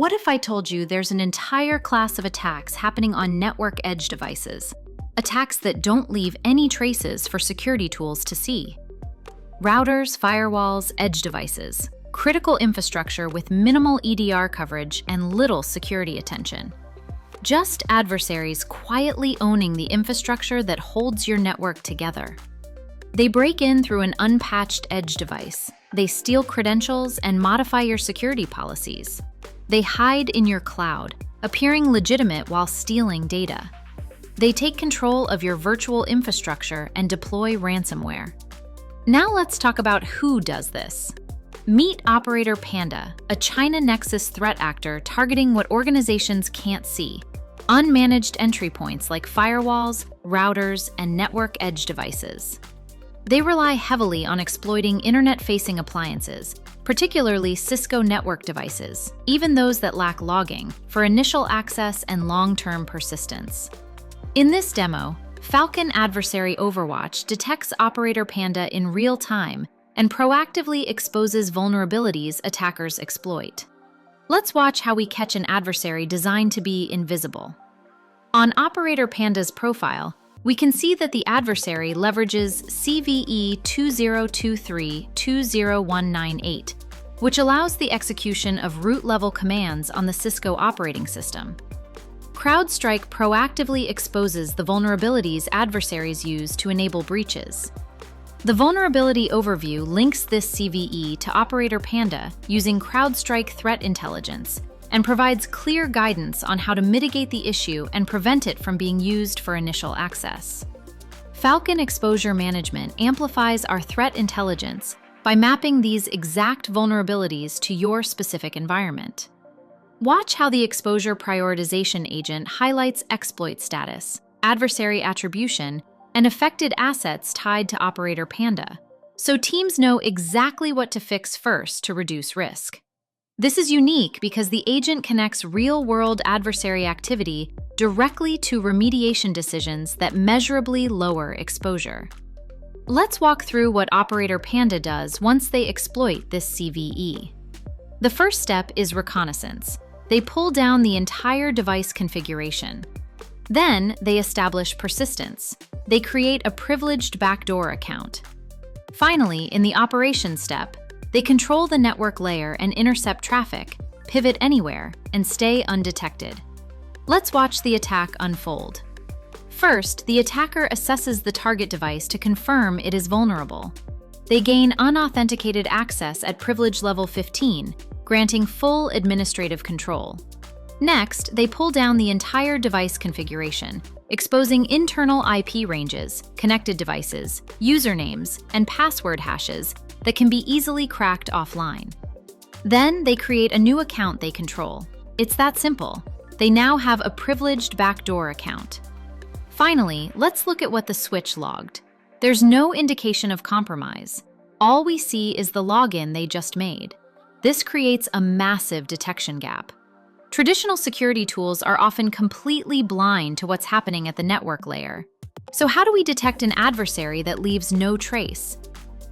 What if I told you there's an entire class of attacks happening on network edge devices? Attacks that don't leave any traces for security tools to see. Routers, firewalls, edge devices. Critical infrastructure with minimal EDR coverage and little security attention. Just adversaries quietly owning the infrastructure that holds your network together. They break in through an unpatched edge device. They steal credentials and modify your security policies. They hide in your cloud, appearing legitimate while stealing data. They take control of your virtual infrastructure and deploy ransomware. Now let's talk about who does this. Meet Operator Panda, a China Nexus threat actor targeting what organizations can't see: unmanaged entry points like firewalls, routers, and network edge devices. They rely heavily on exploiting internet-facing appliances, particularly Cisco network devices, even those that lack logging, for initial access and long-term persistence. In this demo, Falcon Adversary Overwatch detects Operator Panda in real time and proactively exposes vulnerabilities attackers exploit. Let's watch how we catch an adversary designed to be invisible. On Operator Panda's profile, we can see that the adversary leverages CVE 2023-20198, which allows the execution of root-level commands on the Cisco operating system. CrowdStrike proactively exposes the vulnerabilities adversaries use to enable breaches. The vulnerability overview links this CVE to Operator Panda using CrowdStrike threat intelligence and provides clear guidance on how to mitigate the issue and prevent it from being used for initial access. Falcon Exposure Management amplifies our threat intelligence by mapping these exact vulnerabilities to your specific environment. Watch how the Exposure Prioritization Agent highlights exploit status, adversary attribution, and affected assets tied to Operator Panda, so teams know exactly what to fix first to reduce risk. This is unique because the agent connects real-world adversary activity directly to remediation decisions that measurably lower exposure. Let's walk through what Operator Panda does once they exploit this CVE. The first step is reconnaissance. They pull down the entire device configuration. Then, they establish persistence. They create a privileged backdoor account. Finally, in the operations step, they control the network layer and intercept traffic, pivot anywhere, and stay undetected. Let's watch the attack unfold. First, the attacker assesses the target device to confirm it is vulnerable. They gain unauthenticated access at privilege level 15, granting full administrative control. Next, they pull down the entire device configuration, exposing internal IP ranges, connected devices, usernames, and password hashes that can be easily cracked offline. Then they create a new account they control. It's that simple. They now have a privileged backdoor account. Finally, let's look at what the switch logged. There's no indication of compromise. All we see is the login they just made. This creates a massive detection gap. Traditional security tools are often completely blind to what's happening at the network layer. So how do we detect an adversary that leaves no trace?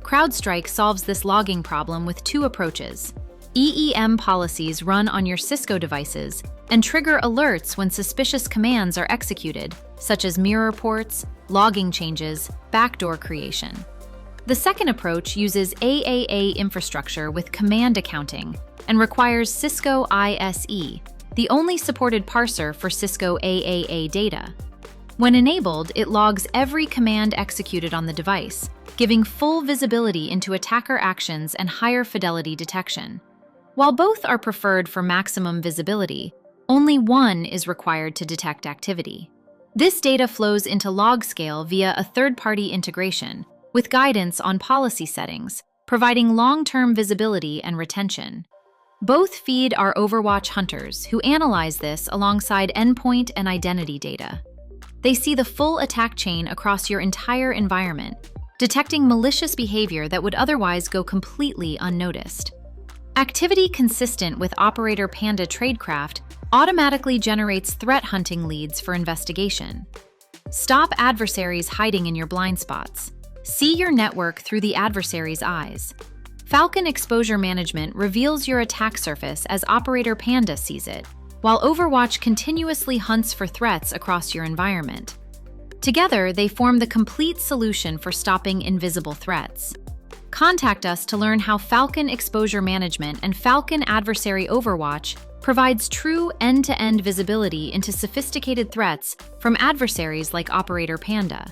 CrowdStrike solves this logging problem with two approaches. EEM policies run on your Cisco devices and trigger alerts when suspicious commands are executed, such as mirror ports, logging changes, backdoor creation. The second approach uses AAA infrastructure with command accounting and requires Cisco ISE, the only supported parser for Cisco AAA data. When enabled, it logs every command executed on the device, giving full visibility into attacker actions and higher fidelity detection. While both are preferred for maximum visibility, only one is required to detect activity. This data flows into LogScale via a third-party integration, with guidance on policy settings, providing long-term visibility and retention. Both feed our Overwatch hunters, who analyze this alongside endpoint and identity data. They see the full attack chain across your entire environment, detecting malicious behavior that would otherwise go completely unnoticed. Activity consistent with Operator Panda tradecraft automatically generates threat hunting leads for investigation. Stop adversaries hiding in your blind spots. See your network through the adversary's eyes. Falcon Exposure Management reveals your attack surface as Operator Panda sees it, while Overwatch continuously hunts for threats across your environment. Together, they form the complete solution for stopping invisible threats. Contact us to learn how Falcon Exposure Management and Falcon Adversary Overwatch provides true end-to-end visibility into sophisticated threats from adversaries like Operator Panda.